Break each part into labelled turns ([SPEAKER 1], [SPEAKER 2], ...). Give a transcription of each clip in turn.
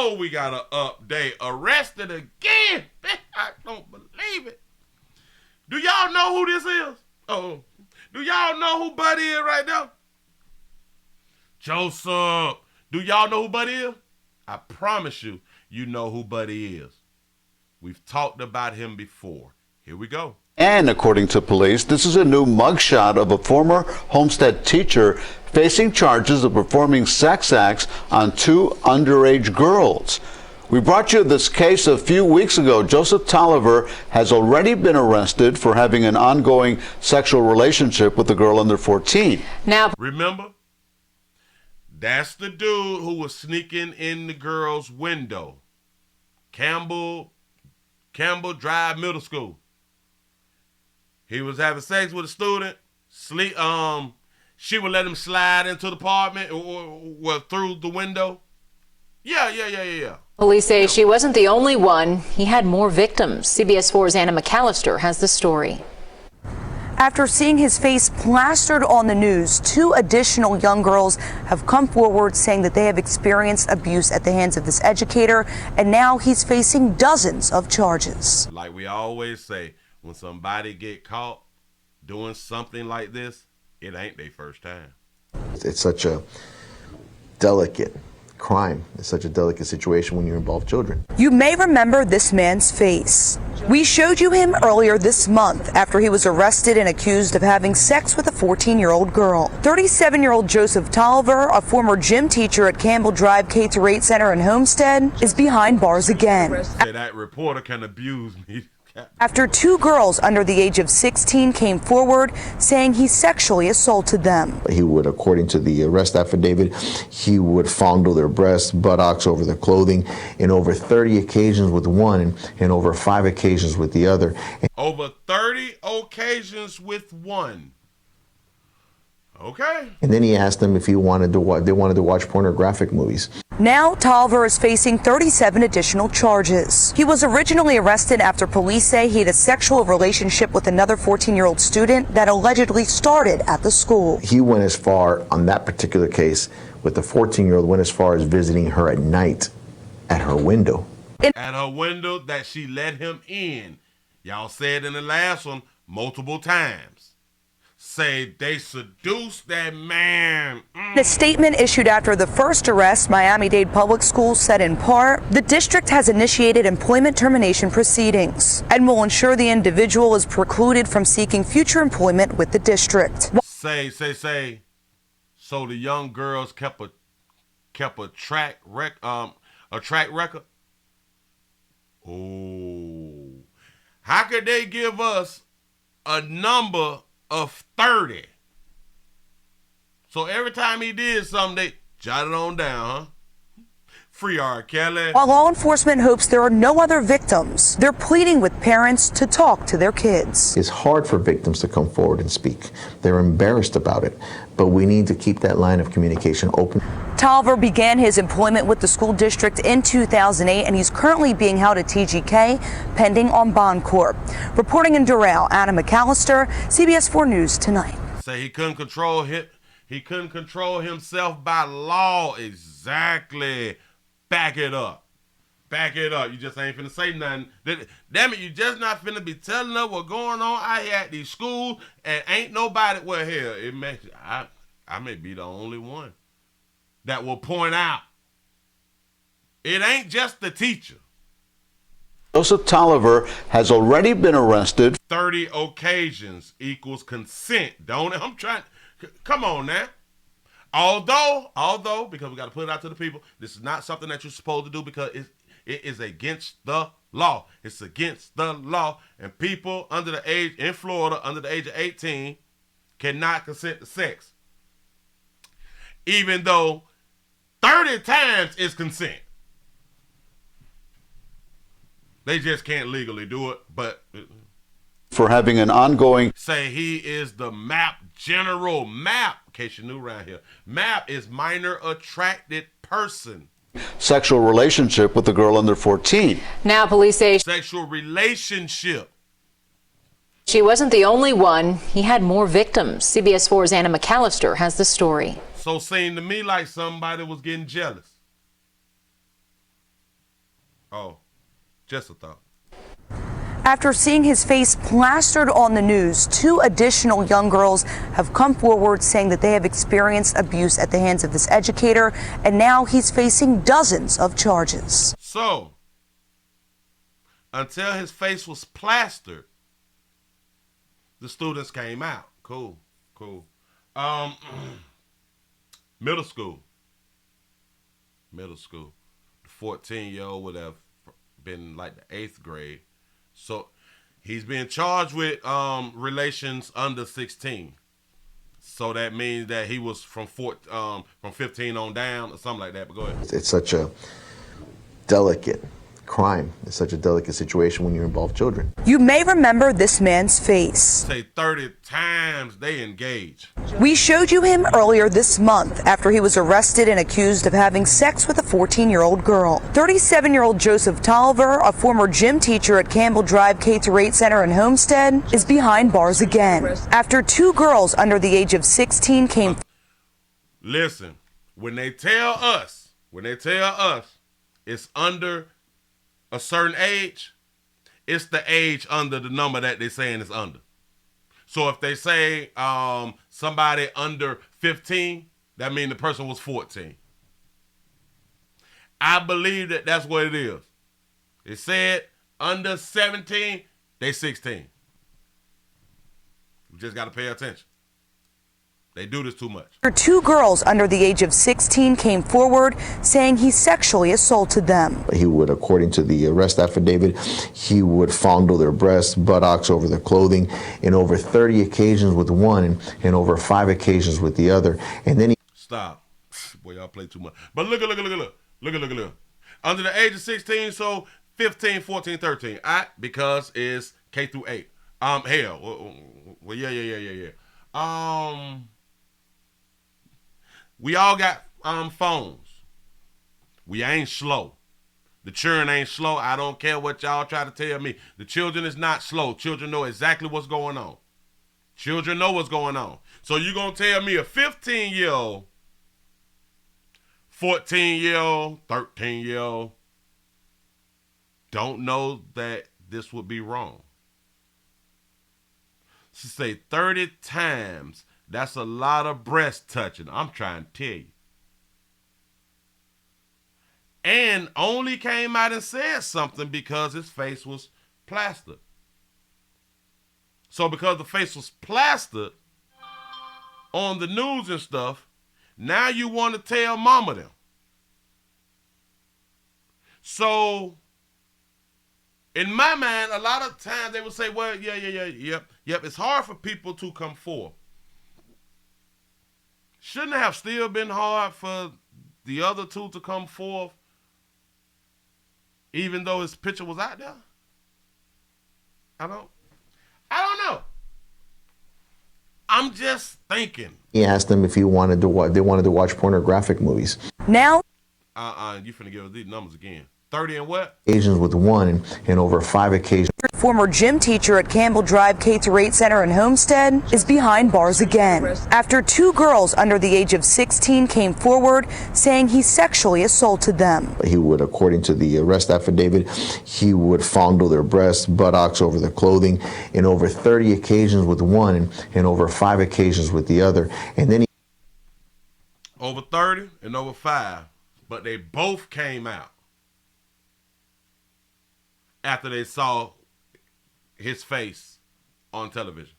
[SPEAKER 1] Oh, we got an update. Arrested again. I don't believe it. Do y'all know who this is? Oh, do y'all know who Buddy is right now? Joseph. Do y'all know who Buddy is? I promise you, you know who Buddy is. We've talked about him before. Here we go.
[SPEAKER 2] And according to police, this is a new mugshot of a former Homestead teacher facing charges of performing sex acts on 2 underage girls. We brought you this case a few weeks ago. Joseph Tolliver has already been arrested for having an ongoing sexual relationship with a girl under 14.
[SPEAKER 1] Now, remember, that's the dude who was sneaking in the girl's window. Campbell Drive Middle School. He was having sex with a student. She would let him slide into the apartment or through the window. Yeah.
[SPEAKER 3] Police say she wasn't the only one. He had more victims. CBS 4's Anna McAllister has the story.
[SPEAKER 4] After seeing his face plastered on the news, 2 additional young girls have come forward saying that they have experienced abuse at the hands of this educator, and now he's facing dozens of charges.
[SPEAKER 1] Like we always say, when somebody get caught doing something like this, it ain't their first time.
[SPEAKER 5] It's such a delicate crime. It's such a delicate situation when you involve children.
[SPEAKER 4] You may remember this man's face. We showed you him earlier this month after he was arrested and accused of having sex with a 14-year-old girl. 37-year-old Joseph Tolliver, a former gym teacher at Campbell Drive K-8 Center in Homestead, is behind bars again.
[SPEAKER 1] Say that reporter can abuse me.
[SPEAKER 4] After 2 girls under the age of 16 came forward saying he sexually assaulted them.
[SPEAKER 5] He would, according to the arrest affidavit, he would fondle their breasts, buttocks, over their clothing in over 30 occasions with one and over 5 occasions with the other.
[SPEAKER 1] Over 30 occasions with one. Okay.
[SPEAKER 5] And then he asked them if they wanted to watch pornographic movies.
[SPEAKER 4] Now Tolliver is facing 37 additional charges. He was originally arrested after police say he had a sexual relationship with another 14-year-old student that allegedly started at the school.
[SPEAKER 5] He went as far on that particular case with the 14-year-old, went as far as visiting her at night at her window.
[SPEAKER 1] At her window that she let him in. Y'all said in the last one multiple times. Say they seduced that man.
[SPEAKER 4] The statement issued after the first arrest, Miami-Dade Public Schools said in part, the district has initiated employment termination proceedings and will ensure the individual is precluded from seeking future employment with the district.
[SPEAKER 1] Say. So the young girls kept a track record. Oh, how could they give us a number of 30? So every time he did something, they jotted on down, huh? Free R. Kelly.
[SPEAKER 4] While law enforcement hopes there are no other victims, they're pleading with parents to talk to their kids.
[SPEAKER 5] It's hard for victims to come forward and speak. They're embarrassed about it, but we need to keep that line of communication open.
[SPEAKER 4] Tolliver began his employment with the school district in 2008, and he's currently being held at TGK pending on bond court. Reporting in Doral, Anna McAllister, CBS 4 News Tonight.
[SPEAKER 1] Say he couldn't control himself by law. Exactly. Back it up. You just ain't finna say nothing. Damn it, you just not finna be telling us what's going on out here at these schools and ain't nobody, well, hell, I may be the only one that will point out it ain't just the teacher.
[SPEAKER 2] Joseph Tolliver has already been arrested.
[SPEAKER 1] 30 occasions equals consent, don't it? Come on now. Although, because we got to put it out to the people, this is not something that you're supposed to do because it is against the law. It's against the law. And people in Florida, under the age of 18, cannot consent to sex. Even though 30 times is consent. They just can't legally do it, but
[SPEAKER 2] For having an ongoing.
[SPEAKER 1] Say he is the MAP general. MAP, in case you're new around here. MAP is minor attracted person.
[SPEAKER 2] Sexual relationship with a girl under 14.
[SPEAKER 3] Now police say
[SPEAKER 1] sexual relationship.
[SPEAKER 3] She wasn't the only one. He had more victims. CBS 4's Anna McAllister has the story.
[SPEAKER 1] So seemed to me like somebody was getting jealous. Oh, just a thought.
[SPEAKER 4] After seeing his face plastered on the news, 2 additional young girls have come forward saying that they have experienced abuse at the hands of this educator, and now he's facing dozens of charges.
[SPEAKER 1] So, until his face was plastered, the students came out. Cool. Middle school. The 14-year-old would have been like the 8th grade. So he's being charged with relations under 16. So that means that he was from 15 on down or something like that. But go ahead.
[SPEAKER 5] It's such a delicate crime. It's such a delicate situation when you involve children.
[SPEAKER 4] You may remember this man's face.
[SPEAKER 1] Say 30 times they engage.
[SPEAKER 4] We showed you him earlier this month after he was arrested and accused of having sex with a 14-year-old girl. 37-year-old Joseph Tolliver, a former gym teacher at Campbell Drive K-8 Center in Homestead, is behind bars again after 2 girls under the age of 16 came.
[SPEAKER 1] Listen, when they tell us it's under a certain age, it's the age under the number that they're saying is under. So if they say somebody under 15, that means the person was 14. I believe that that's what it is. It said under 17, they 16. We just got to pay attention. They do this too much.
[SPEAKER 4] 2 girls under the age of 16 came forward saying he sexually assaulted them.
[SPEAKER 5] He would, according to the arrest affidavit, he would fondle their breasts, buttocks, over their clothing in over 30 occasions with one and over 5 occasions with the other. And then he...
[SPEAKER 1] Stop. Boy, y'all play too much. But look. Under the age of 16, so 15, 14, 13. Because it's K-8. Hell. Well, yeah. We all got phones. We ain't slow. The children ain't slow. I don't care what y'all try to tell me. The children is not slow. Children know exactly what's going on. Children know what's going on. So you gonna tell me a 15-year-old, 14-year-old, 13-year-old don't know that this would be wrong? She say 30 times. That's a lot of breast touching. I'm trying to tell you. And only came out and said something because his face was plastered. So because the face was plastered on the news and stuff, now you want to tell mama them. So in my mind, a lot of times they would say, well, yep. It's hard for people to come forth. Shouldn't it have still been hard for the other 2 to come forth, even though his picture was out there? I don't know. I'm just thinking.
[SPEAKER 5] He asked them if they wanted to watch pornographic movies.
[SPEAKER 4] Now,
[SPEAKER 1] you finna give us these numbers again. 30 and what?
[SPEAKER 5] Occasions with one and over 5 occasions.
[SPEAKER 4] former gym teacher at Campbell Drive K-8 Center in Homestead, is behind bars again after 2 girls under the age of 16 came forward saying he sexually assaulted them.
[SPEAKER 5] He would, according to the arrest affidavit, he would fondle their breasts, buttocks, over their clothing in over 30 occasions with one and over 5 occasions with the other. And then he
[SPEAKER 1] over 30 and over 5, but they both came out after they saw his face on television.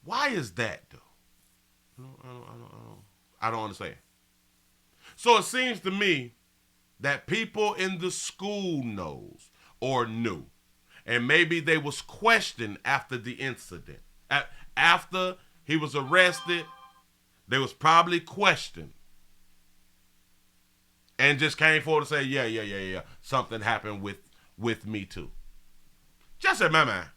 [SPEAKER 1] Why is that, though? I don't understand. So it seems to me that people in the school knows or knew, and maybe they was questioned after the incident. After he was arrested, they was probably questioned and just came forward to say, yeah, something happened with me too. Just in my mind.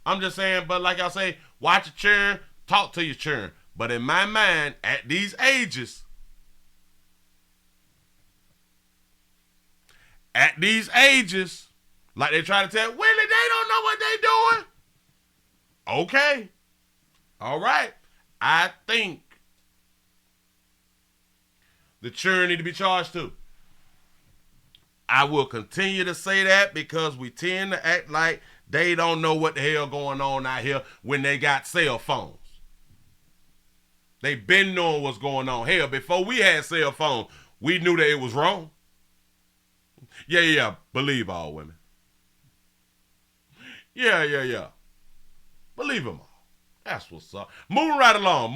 [SPEAKER 1] I'm just saying, but like I say, watch your children, talk to your children. But in my mind, at these ages, like they try to tell Willie, they don't know what they doing. Okay. All right. I think the children need to be charged too. I will continue to say that because we tend to act like they don't know what the hell going on out here when they got cell phones. They been knowing what's going on. Hell, before we had cell phones, we knew that it was wrong. Yeah. Believe all women. Yeah. Believe them all. That's what's up. Moving right along.